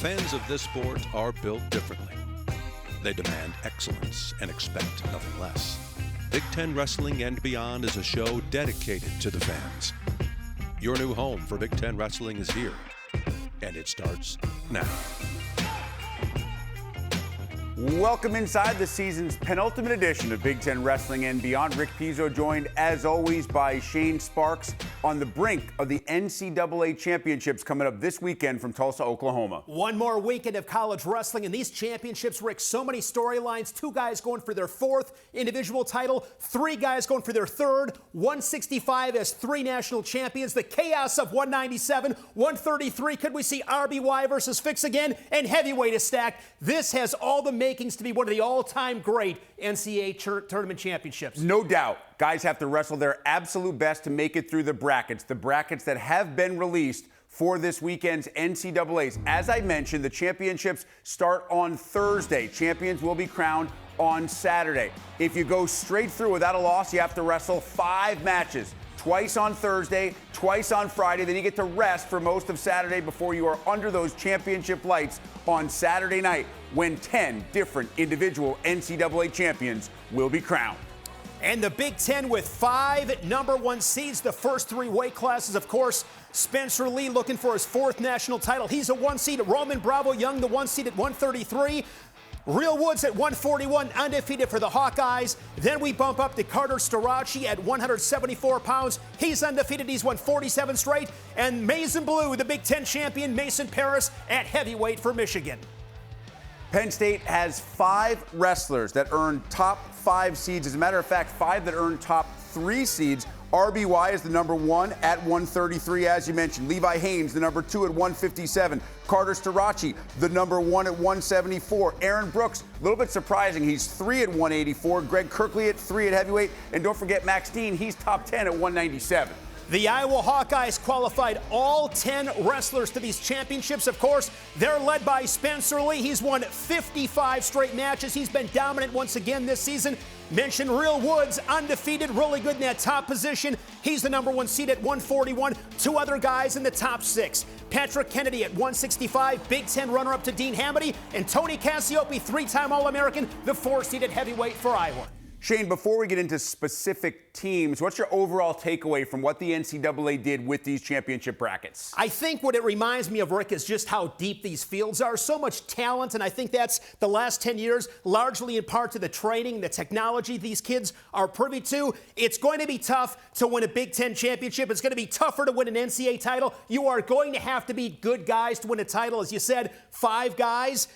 Fans of this sport are built differently. They demand excellence and expect nothing less. Big Ten Wrestling and Beyond is a show dedicated to the fans. Your new home for Big Ten Wrestling is here, and it starts now. Welcome inside the season's penultimate edition of Big Ten Wrestling and Beyond. Rick Pizzo joined, as always, by Shane Sparks on the brink of the NCAA championships coming up this weekend from Tulsa, Oklahoma. One more weekend of college wrestling, and these championships, Rick, so many storylines. 2 guys going for their 4th individual title, 3 guys going for their 3rd, 165 as 3 national champions, the chaos of 197, 133. Could we see RBY versus Fix again? And heavyweight is stacked. This has all the makings to be one of the all-time great NCAA tournament championships. No doubt. Guys have to wrestle their absolute best to make it through the brackets that have been released for this weekend's NCAAs. As I mentioned, the championships start on Thursday. Champions will be crowned on Saturday. If you go straight through without a loss, you have to wrestle 5 matches. Twice on Thursday, twice on Friday. Then you get to rest for most of Saturday before you are under those championship lights on Saturday night when 10 different individual NCAA champions will be crowned. And the Big Ten with 5 number 1 seeds, the first 3 weight classes, of course. Spencer Lee looking for his 4th national title. He's a 1 seed. Roman Bravo Young, the 1 seed at 133. Real Woods at 141, undefeated for the Hawkeyes. Then we bump up to Carter Starachi at 174 pounds. He's undefeated. He's won 47 straight. And Mason Blue, the Big Ten champion, Mason Paris at heavyweight for Michigan. Penn State has 5 wrestlers that earn top 5 seeds. As a matter of fact, 5 that earn top 3 seeds. RBY is the number 1 at 133, as you mentioned. Levi Haynes, the number 2 at 157. Carter Starachi, the number 1 at 174. Aaron Brooks, a little bit surprising. He's 3 at 184. Greg Kirkley at 3 at heavyweight. And don't forget Max Dean, he's top 10 at 197. The Iowa Hawkeyes qualified all 10 wrestlers to these championships. Of course, they're led by Spencer Lee. He's won 55 straight matches. He's been dominant once again this season. Mention Real Woods, undefeated, really good in that top position. He's the number 1 seed at 141. 2 other guys in the top 6. Patrick Kennedy at 165, Big Ten runner-up to Dean Hamady, and Tony Cassiope, 3-time All-American, the 4 seed at heavyweight for Iowa. Shane, before we get into specific teams, what's your overall takeaway from what the NCAA did with these championship brackets? I think what it reminds me of, Rick, is just how deep these fields are. So much talent, and I think that's the last 10 years, largely in part to the training, the technology these kids are privy to. It's going to be tough to win a Big Ten championship. It's going to be tougher to win an NCAA title. You are going to have to be good guys to win a title. As you said, 5 guys.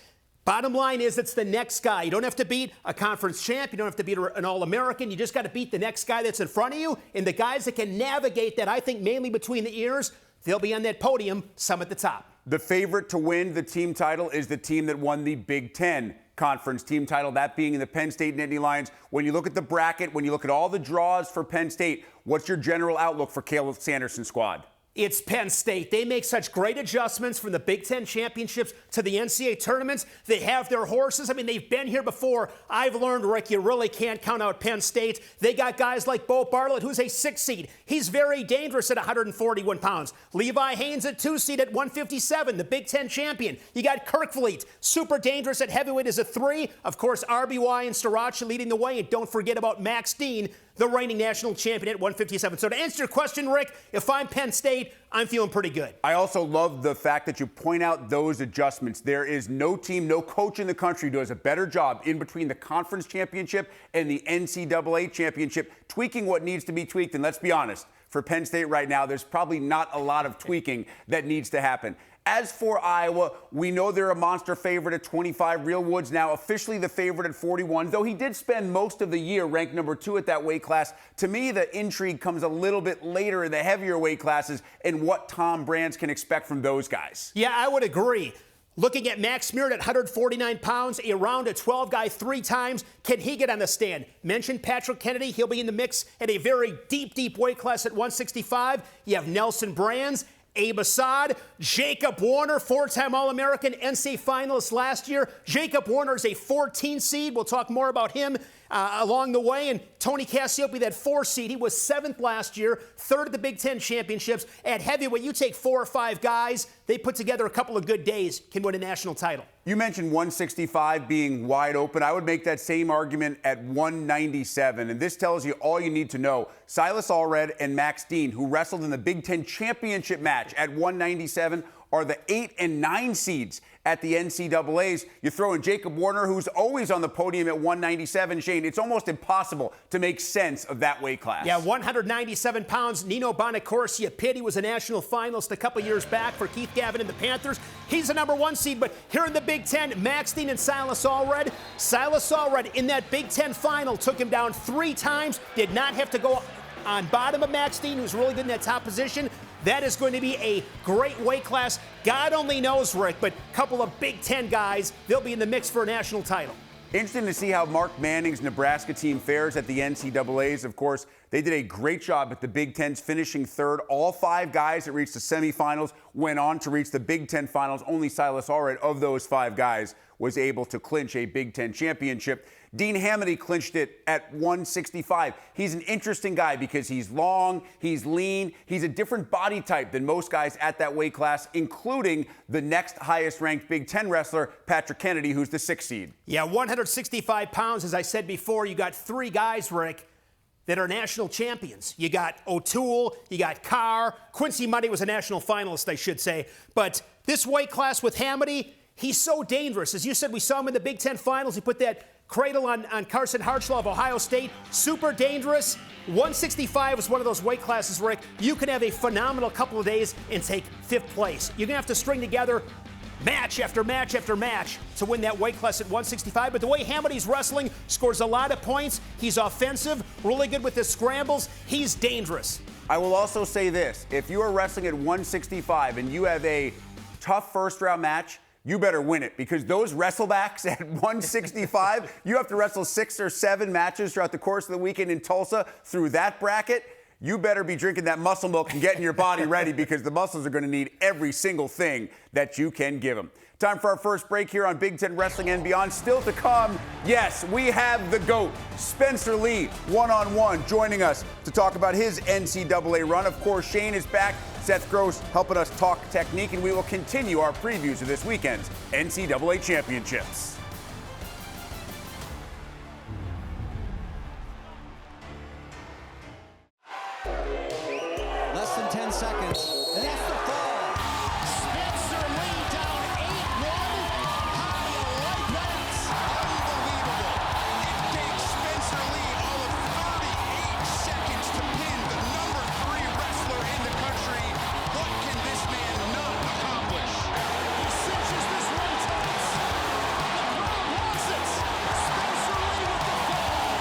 Bottom line is it's the next guy. You don't have to beat a conference champ. You don't have to beat an All-American. You just got to beat the next guy that's in front of you. And the guys that can navigate that, I think mainly between the ears, they'll be on that podium, some at the top. The favorite to win the team title is the team that won the Big Ten Conference team title, that being the Penn State Nittany Lions. When you look at the bracket, when you look at all the draws for Penn State, what's your general outlook for Caleb Sanderson's squad? It's Penn State. They make such great adjustments from the Big Ten championships to the NCAA tournaments. They have their horses. I mean, they've been here before. I've learned, Rick, you really can't count out Penn State. They got guys like Bo Bartlett, who's a 6 seed. He's very dangerous at 141 pounds. Levi Haynes at 2 seed at 157, the Big Ten champion. You got Kirkfleet, super dangerous at heavyweight as a 3. Of course, RBY and Starachi leading the way. And don't forget about Max Dean, the reigning national champion at 157. So to answer your question, Rick, if I'm Penn State, I'm feeling pretty good. I also love the fact that you point out those adjustments. There is no team, no coach in the country who does a better job in between the conference championship and the NCAA championship, tweaking what needs to be tweaked. And let's be honest, for Penn State right now, there's probably not a lot of tweaking that needs to happen. As for Iowa, we know they're a monster favorite at 25. Real Woods now officially the favorite at 41, though he did spend most of the year ranked number 2 at that weight class. To me, the intrigue comes a little bit later in the heavier weight classes and what Tom Brands can expect from those guys. Yeah, I would agree. Looking at Max Smear at 149 pounds, a round of 12 guy 3 times. Can he get on the stand? Mentioned Patrick Kennedy. He'll be in the mix at a very deep weight class at 165. You have Nelson Brands, Abe Assad, Jacob Warner, 4-time All-American, NCAA finalist last year. Jacob Warner is a 14 seed. We'll talk more about him. along the way. And Tony Cassiope, that 4 seed, he was 7th last year, 3rd at the Big Ten championships. At heavyweight, you take 4 or 5 guys, they put together a couple of good days, can win a national title. You mentioned 165 being wide open. I would make that same argument at 197. And this tells you all you need to know. Silas Allred and Max Dean, who wrestled in the Big Ten championship match at 197, are the 8 and 9 seeds at the NCAAs. You throw in Jacob Warner, who's always on the podium at 197. Shane, it's almost impossible to make sense of that weight class. Yeah, 197 pounds. Nino Bonacorsia Pitt, he was a national finalist a couple years back for Keith Gavin and the Panthers. He's the number 1 seed, but here in the Big Ten, Max Dean and Silas Allred. Silas Allred in that Big Ten final took him down 3 times, did not have to go on bottom of Max Dean, who's really good in that top position. That is going to be a great weight class. God only knows, Rick, but a couple of Big Ten guys, they'll be in the mix for a national title. Interesting to see how Mark Manning's Nebraska team fares at the NCAAs. Of course, they did a great job at the Big Ten's, finishing 3rd. All 5 guys that reached the semifinals went on to reach the Big Ten finals. Only Silas Allred, of those 5 guys, was able to clinch a Big Ten championship. Dean Hamady clinched it at 165. He's an interesting guy because he's long, he's lean, he's a different body type than most guys at that weight class, including the next highest ranked Big Ten wrestler, Patrick Kennedy, who's the 6th seed. Yeah, 165 pounds, as I said before. You got 3 guys, Rick, that are national champions. You got O'Toole, you got Carr. Quincy Money was a national finalist, I should say. But this weight class with Hamady, he's so dangerous. As you said, we saw him in the Big Ten finals. He put that cradle on Carson Hartzlaw of Ohio State. Super dangerous. 165 is one of those weight classes, Rick. You can have a phenomenal couple of days and take 5th place. You're going to have to string together match after match after match to win that weight class at 165. But the way Hamady's wrestling, scores a lot of points. He's offensive, really good with his scrambles. He's dangerous. I will also say this. If you are wrestling at 165 and you have a tough first-round match, you better win it, because those wrestlebacks at 165, you have to wrestle 6 or 7 matches throughout the course of the weekend in Tulsa through that bracket. You better be drinking that muscle milk and getting your body ready, because the muscles are going to need every single thing that you can give them. Time for our first break here on Big Ten Wrestling and Beyond. Still to come, yes, we have the GOAT, Spencer Lee, one-on-one, joining us to talk about his NCAA run. Of course, Shane is back. Seth Gross helping us talk technique, and we will continue our previews of this weekend's NCAA championships. Less than 10 seconds. And that's the fall. Spencer Lee down 8-1. How do you like that? Unbelievable. It takes Spencer Lee all of 38 seconds to pin the number 3 wrestler in the country. What can this man not accomplish? He cinches this one tight. The crowd wants it. Spencer Lee with the fall.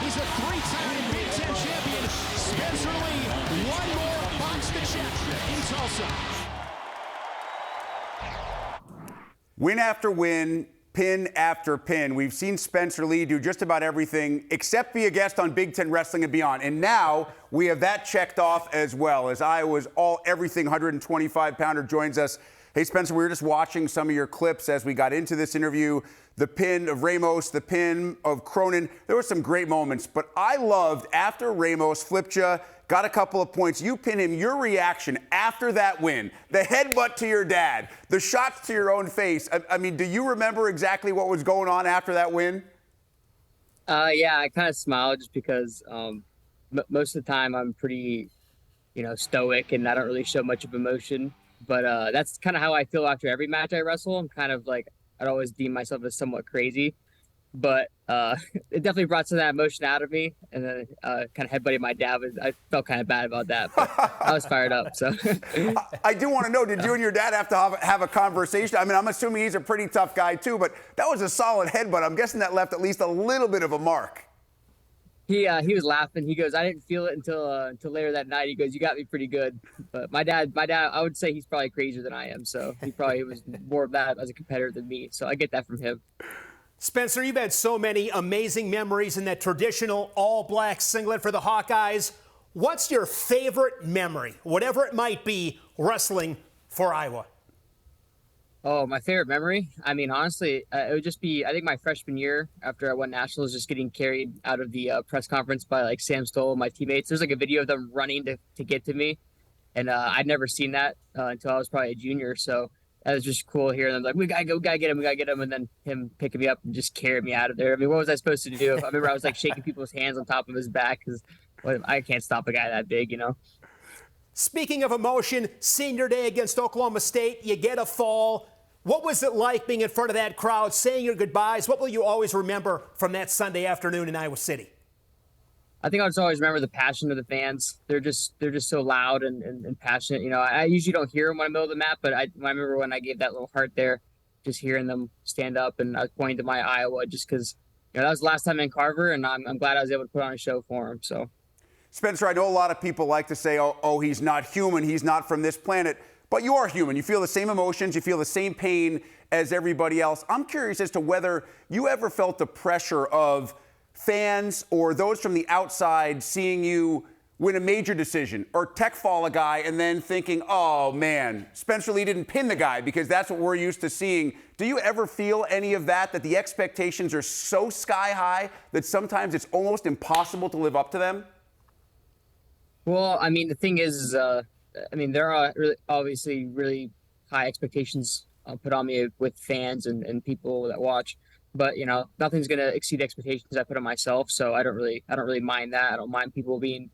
He's a 3-time Big Ten champion. Spencer Lee, one more box to check in Tulsa. Win after win, pin after pin. We've seen Spencer Lee do just about everything except be a guest on Big Ten Wrestling and Beyond. And now we have that checked off as well, as Iowa's all-everything 125-pounder joins us. Hey, Spencer, we were just watching some of your clips as we got into this interview. The pin of Ramos, the pin of Cronin. There were some great moments, but I loved after Ramos flipped you, got a couple of points. You pin him, your reaction after that win, the headbutt to your dad, the shots to your own face. I mean, do you remember exactly what was going on after that win? Yeah, I kind of smiled just because most of the time I'm pretty, stoic and I don't really show much of emotion. But that's kind of how I feel after every match I wrestle. I'm kind of like, I'd always deem myself as somewhat crazy. But it definitely brought some of that emotion out of me. And then kind of headbutting my dad. I felt kind of bad about that. But I was fired up. So I do want to know, did you and your dad have to have a conversation? I mean, I'm assuming he's a pretty tough guy too, but that was a solid headbutt. I'm guessing that left at least a little bit of a mark. He was laughing. He goes, I didn't feel it until later that night. He goes, you got me pretty good. But my dad, I would say he's probably crazier than I am. So he probably was more of that as a competitor than me. So I get that from him. Spencer, you've had so many amazing memories in that traditional all-black singlet for the Hawkeyes. What's your favorite memory, whatever it might be, wrestling for Iowa? Oh, my favorite memory? I mean, honestly, it would just be, I think my freshman year after I won nationals, just getting carried out of the press conference by like Sam Stoll, my teammates. There's like a video of them running to get to me. And I'd never seen that until I was probably a junior. So that was just cool hearing them like, we gotta go, we gotta get him, we gotta get him. And then him picking me up and just carrying me out of there. I mean, what was I supposed to do? I remember I was like shaking people's hands on top of his back because I can't stop a guy that big, you know? Speaking of emotion, senior day against Oklahoma State, you get a fall. What was it like being in front of that crowd, saying your goodbyes? What will you always remember from that Sunday afternoon in Iowa City? I think I'll just always remember the passion of the fans. They're just so loud and passionate. You know, I usually don't hear them when I'm middle of the map, but I remember when I gave that little heart there, just hearing them stand up, and I was pointing to my Iowa just because that was the last time in Carver, and I'm glad I was able to put on a show for them. So. Spencer, I know a lot of people like to say, oh, he's not human, he's not from this planet, but you are human. You feel the same emotions, you feel the same pain as everybody else. I'm curious as to whether you ever felt the pressure of fans or those from the outside seeing you win a major decision or tech fall a guy and then thinking, oh man, Spencer Lee didn't pin the guy, because that's what we're used to seeing. Do you ever feel any of that the expectations are so sky high that sometimes it's almost impossible to live up to them? Well, I mean, the thing is, I mean, there are obviously really high expectations put on me with fans and people that watch, but nothing's gonna exceed the expectations I put on myself. So I don't really mind that. I don't mind people being,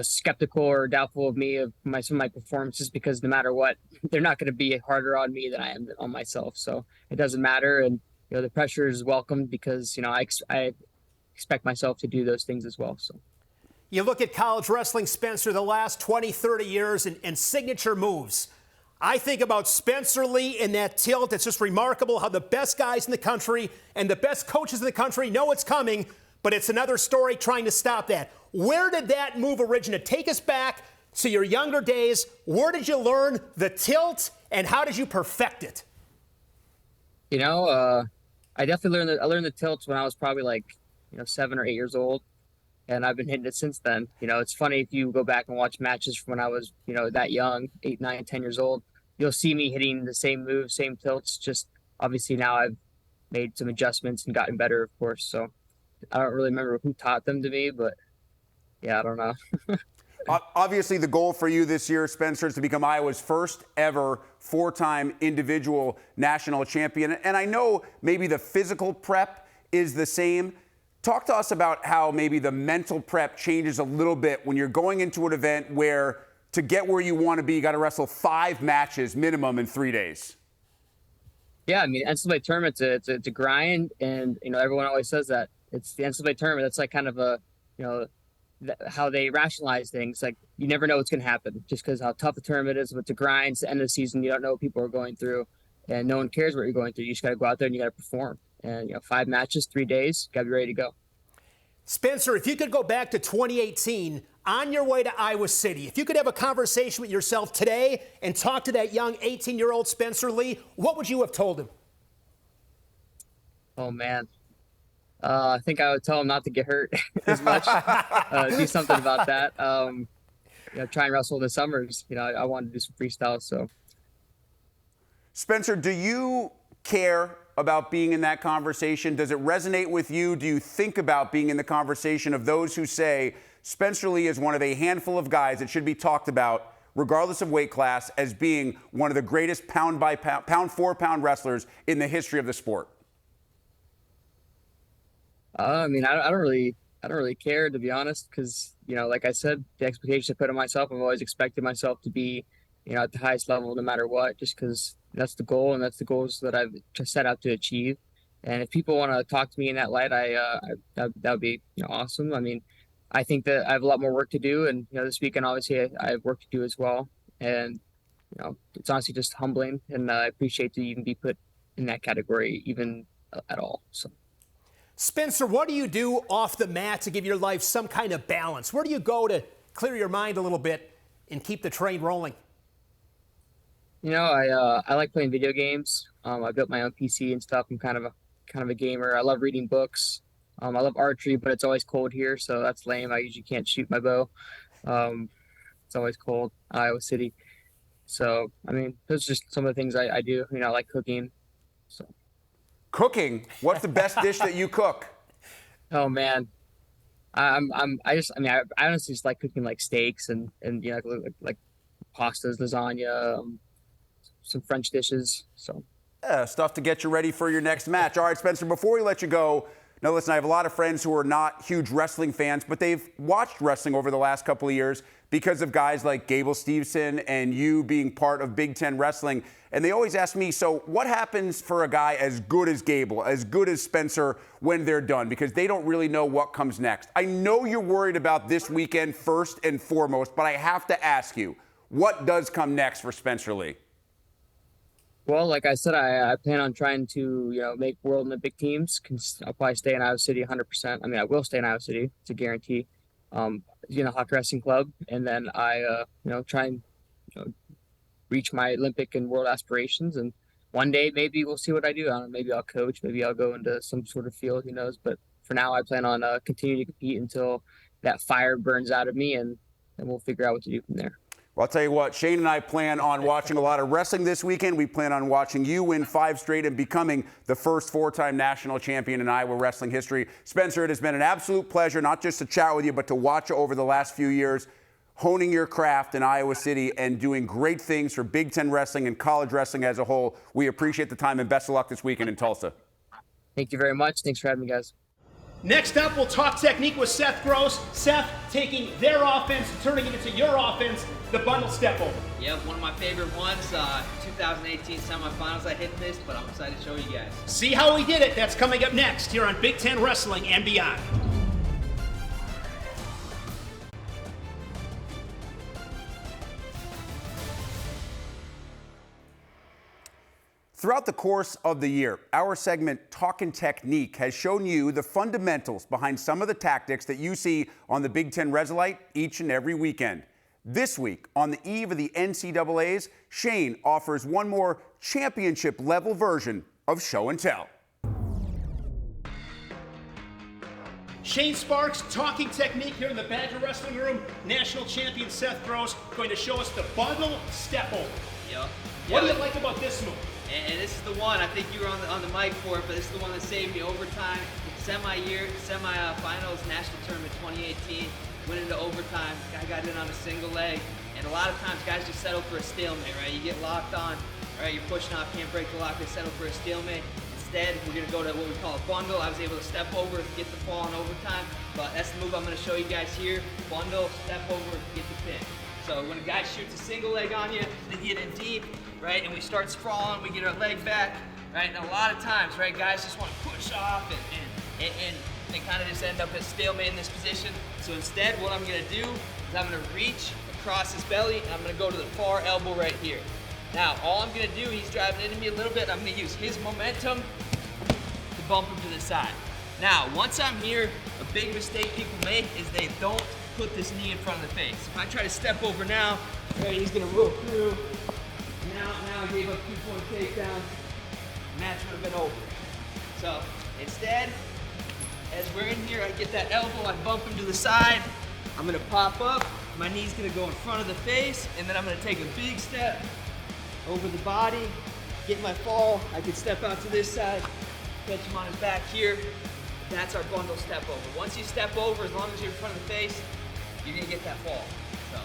skeptical or doubtful of me, of some of my performances, because no matter what, they're not going to be harder on me than I am on myself. So it doesn't matter, and the pressure is welcomed because I expect myself to do those things as well. So. You look at college wrestling, Spencer, the last 20, 30 years and signature moves. I think about Spencer Lee and that tilt. It's just remarkable how the best guys in the country and the best coaches in the country know it's coming, but it's another story trying to stop that. Where did that move originate? Take us back to your younger days. Where did you learn the tilt, and how did you perfect it? I definitely learned the tilts when I was probably like 7 or 8 years old. And I've been hitting it since then. It's funny, if you go back and watch matches from when I was, that young, 8, 9, 10 years old, you'll see me hitting the same moves, same tilts. Just obviously now I've made some adjustments and gotten better, of course. So I don't really remember who taught them to me, but yeah, I don't know. Obviously, the goal for you this year, Spencer, is to become Iowa's first ever 4-time individual national champion. And I know maybe the physical prep is the same. Talk to us about how maybe the mental prep changes a little bit when you're going into an event where, to get where you want to be, you got to wrestle 5 matches minimum in 3 days. Yeah, I mean, NCAA tournament, it's a grind, and everyone always says that it's the NCAA tournament. That's like kind of a how they rationalize things. Like, you never know what's going to happen, just because how tough the tournament is. But it's a grind. It's the end of the season. You don't know what people are going through, and no one cares what you're going through. You just got to go out there and you got to perform. And 5 matches, 3 days, got to be ready to go. Spencer, if you could go back to 2018, on your way to Iowa City, if you could have a conversation with yourself today and talk to that young 18-year-old Spencer Lee, what would you have told him? Oh, man. I think I would tell him not to get hurt as much. Do something about that. Try and wrestle in the summers. I wanted to do some freestyle. So, Spencer, do you care about being in that conversation? Does it resonate with you? Do you think about being in the conversation of those who say Spencer Lee is one of a handful of guys that should be talked about, regardless of weight class, as being one of the greatest pound for pound wrestlers in the history of the sport? I mean, I don't really care, to be honest, because like I said, the expectations I put on myself, I've always expected myself to be at the highest level no matter what, just because that's the goal, and that's the goals that I've just set out to achieve. And if people want to talk to me in that light, that would be awesome. I mean, I think that I have a lot more work to do, and this weekend obviously I have work to do as well. And it's honestly just humbling, and I appreciate to even be put in that category even at all. So. Spencer, what do you do off the mat to give your life some kind of balance? Where do you go to clear your mind a little bit and keep the train rolling? I like playing video games. I built my own PC and stuff. I'm kind of a gamer. I love reading books. I love archery, but it's always cold here, so that's lame. I usually can't shoot my bow. It's always cold, Iowa City. So, I mean, those are just some of the things I do. You know, I like cooking. So, Cooking? What's the best dish that you cook? oh man, I honestly just like cooking like steaks and you know like pastas, lasagna, some French dishes. So. Yeah, stuff to get you ready for your next match. All right, Spencer, before we let you go, now listen, I have a lot of friends who are not huge wrestling fans, but they've watched wrestling over the last couple of years because of guys like Gable Steveson and you being part of Big Ten Wrestling. And they always ask me, so what happens for a guy as good as Gable, as good as Spencer when they're done? Because they don't really know what comes next. I know you're worried about this weekend first and foremost, but I have to ask you, what does come next for Spencer Lee? Well, like I said, I plan on trying to, you know, make World Olympic teams. I'll probably stay in Iowa City 100%. I mean, I will stay in Iowa City. It's a guarantee. You know, Hockey Wrestling Club. And then you know, try and reach my Olympic and world aspirations. And one day, maybe we'll see what I do. I don't know, maybe I'll coach. Maybe I'll go into some sort of field. Who knows? But for now, I plan on continuing to compete until that fire burns out of me. And we'll figure out what to do from there. Well, I'll tell you what, Shane and I plan on watching a lot of wrestling this weekend. We plan on watching you win 5 straight and becoming the first 4-time national champion in Iowa wrestling history. Spencer, it has been an absolute pleasure not just to chat with you, but to watch you over the last few years, honing your craft in Iowa City and doing great things for Big Ten wrestling and college wrestling as a whole. We appreciate the time and best of luck this weekend in Tulsa. Thank you very much. Thanks for having me, guys. Next up, we'll talk technique with Seth Gross. Seth taking their offense, turning it into your offense, the bundle step over. Yep, one of my favorite ones, 2018 semifinals. I hit this, but I'm excited to show you guys. See how we did it. That's coming up next here on Big Ten Wrestling and Beyond. Throughout the course of the year, our segment Talkin' Technique has shown you the fundamentals behind some of the tactics that you see on the Big Ten Resolite each and every weekend. This week, on the eve of the NCAAs, Shane offers one more championship-level version of show and tell. Shane Sparks, talking technique here in the Badger Wrestling Room. National champion Seth Gross going to show us the bundle step over. Yep. What do you like about this move? And this is the one, I think you were on the mic for it, but this is the one that saved me overtime. Semi-finals, national tournament 2018, went into overtime. Guy got in on a single leg. And a lot of times guys just settle for a stalemate, right? You get locked on, right? You're pushing off, can't break the lock, they settle for a stalemate. Instead, we're gonna go to what we call a bundle. I was able to step over, get the fall in overtime, but that's the move I'm gonna show you guys here. Bundle, step over, get the pin. So when a guy shoots a single leg on you, they get in deep, right? And we start sprawling, we get our leg back, right? And a lot of times, right, guys just want to push off and they kind of just end up at stalemate in this position. So instead, what I'm gonna do is I'm gonna reach across his belly and I'm gonna go to the far elbow right here. Now, all I'm gonna do, he's driving into me a little bit, I'm gonna use his momentum to bump him to the side. Now, once I'm here, a big mistake people make is they don't put this knee in front of the face. If I try to step over now, right, he's gonna roll through. Now I gave up 2-point takedown. Match would have been over. So instead, as we're in here, I get that elbow, I bump him to the side. I'm gonna pop up, my knee's gonna go in front of the face, and then I'm gonna take a big step over the body, get my fall. I can step out to this side, catch him on his back here. That's our bundle step over. Once you step over, as long as you're in front of the face, you're gonna get that fall. So,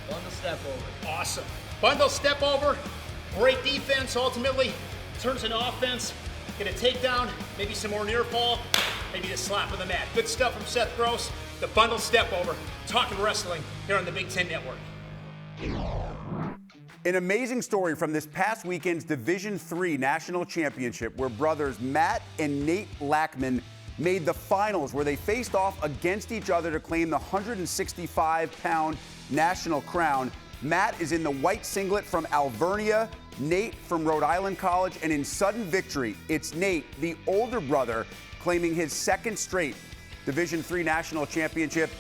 bundle step over. Awesome. Bundle step over, great defense, ultimately turns into offense. Get a takedown, maybe some more near fall, maybe a slap on the mat. Good stuff from Seth Gross. The bundle step over, talking wrestling here on the Big Ten Network. An amazing story from this past weekend's Division III National Championship where brothers Matt and Nate Lackman made the finals where they faced off against each other to claim the 165-pound national crown. Matt is in the white singlet from Alvernia, Nate from Rhode Island College, and in sudden victory, it's Nate, the older brother, claiming his second straight Division III National Championship,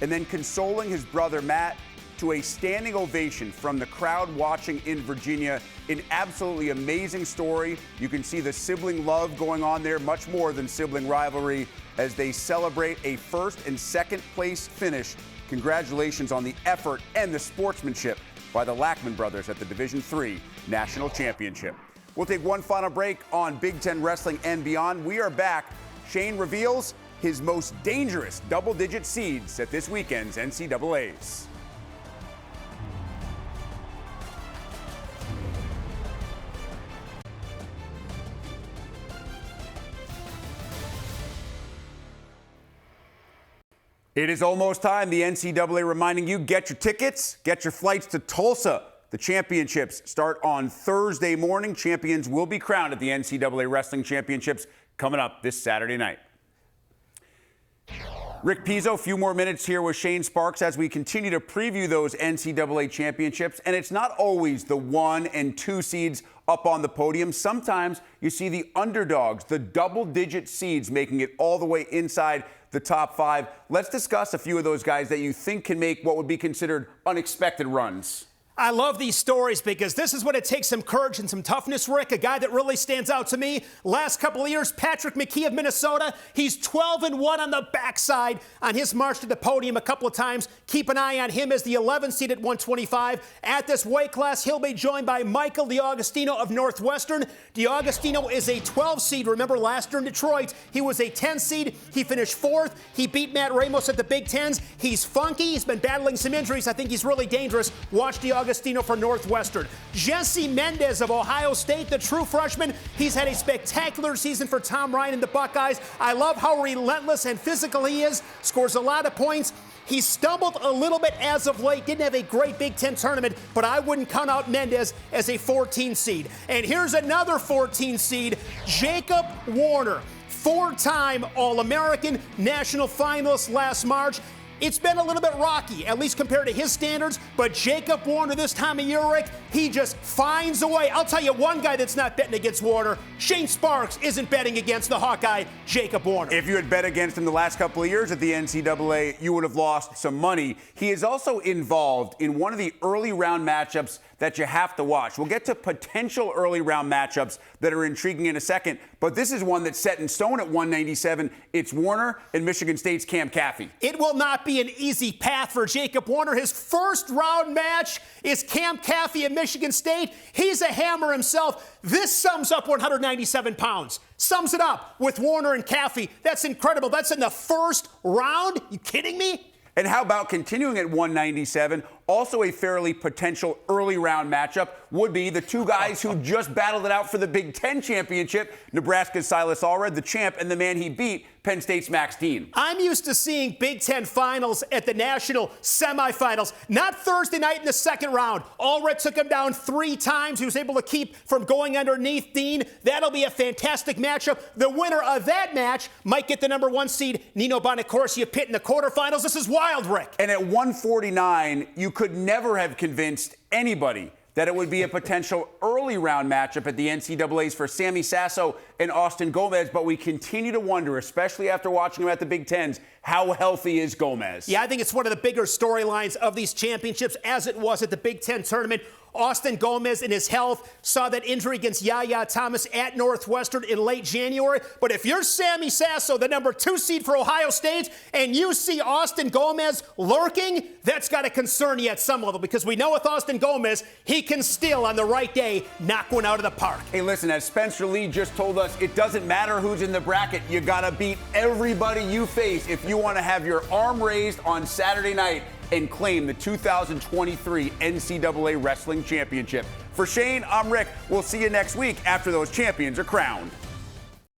and then consoling his brother Matt to a standing ovation from the crowd watching in Virginia. An absolutely amazing story. You can see the sibling love going on there, much more than sibling rivalry, as they celebrate a first and second place finish. Congratulations on the effort and the sportsmanship by the Lackman Brothers at the Division III National Championship. We'll take one final break on Big Ten Wrestling and beyond. We are back. Shane reveals his most dangerous double-digit seeds at this weekend's NCAAs. It is almost time. The NCAA reminding you, get your tickets, get your flights to Tulsa. The championships start on Thursday morning. Champions will be crowned at the NCAA Wrestling Championships coming up this Saturday night. Rick Pizzo, a few more minutes here with Shane Sparks as we continue to preview those NCAA championships. And it's not always the 1 and 2 seeds up on the podium. Sometimes you see the underdogs, the double-digit seeds making it all the way inside the top 5. Let's discuss a few of those guys that you think can make what would be considered unexpected runs. I love these stories because this is what it takes, some courage and some toughness, Rick. A guy that really stands out to me last couple of years, Patrick McKee of Minnesota. He's 12-1 on the backside on his march to the podium a couple of times. Keep an eye on him as the 11th seed at 125. At this weight class, he'll be joined by Michael DiAugustino of Northwestern. DiAugustino is a 12 seed. Remember, last year in Detroit, he was a 10 seed. He finished 4th. He beat Matt Ramos at the Big Tens. He's funky. He's been battling some injuries. I think he's really dangerous. Watch DiAugustino for Northwestern. Jesse Mendez of Ohio State, the true freshman. He's had a spectacular season for Tom Ryan and the Buckeyes. I love how relentless and physical he is. Scores a lot of points. He stumbled a little bit as of late. Didn't have a great Big Ten tournament, but I wouldn't count out Mendez as a 14 seed. And here's another 14 seed, Jacob Warner. 4-time All-American, national finalist last March. It's been a little bit rocky, at least compared to his standards, but Jacob Warner this time of year, Rick, he just finds a way. I'll tell you one guy that's not betting against Warner. Shane Sparks isn't betting against the Hawkeye, Jacob Warner. If you had bet against him the last couple of years at the NCAA, you would have lost some money. He is also involved in one of the early round matchups that you have to watch. We'll get to potential early round matchups that are intriguing in a second, but this is one that's set in stone at 197. It's Warner and Michigan State's Cam Caffey. It will not be an easy path for Jacob Warner. His first round match is Cam Caffey at Michigan State. He's a hammer himself. This sums up 197 pounds. Sums it up with Warner and Caffey. That's incredible. That's in the first round? You kidding me? And how about continuing at 197? Also a fairly potential early round matchup would be the two guys who just battled it out for the Big Ten championship, Nebraska's Silas Allred, the champ, and the man he beat, Penn State's Max Dean. I'm used to seeing Big Ten finals at the national semifinals, not Thursday night in the second round. Allred took him down 3 times. He was able to keep from going underneath Dean. That'll be a fantastic matchup. The winner of that match might get the number 1 seed, Nino Bonacorsi of Pitt, in the quarterfinals. This is wild, Rick. And at 149, you could never have convinced anybody that it would be a potential early round matchup at the NCAAs for Sammy Sasso and Austin Gomez, but we continue to wonder, especially after watching him at the Big Tens, how healthy is Gomez? Yeah, I think it's one of the bigger storylines of these championships, as it was at the Big Ten tournament. Austin Gomez and his health saw that injury against Yaya Thomas at Northwestern in late January. But if you're Sammy Sasso, the number 2 seed for Ohio State, and you see Austin Gomez lurking, that's got to concern you at some level, because we know with Austin Gomez, he can still, on the right day, knock one out of the park. Hey, listen, as Spencer Lee just told us, it doesn't matter who's in the bracket. You got to beat everybody you face if you want to have your arm raised on Saturday night and claim the 2023 NCAA Wrestling Championship. For Shane, I'm Rick. We'll see you next week after those champions are crowned.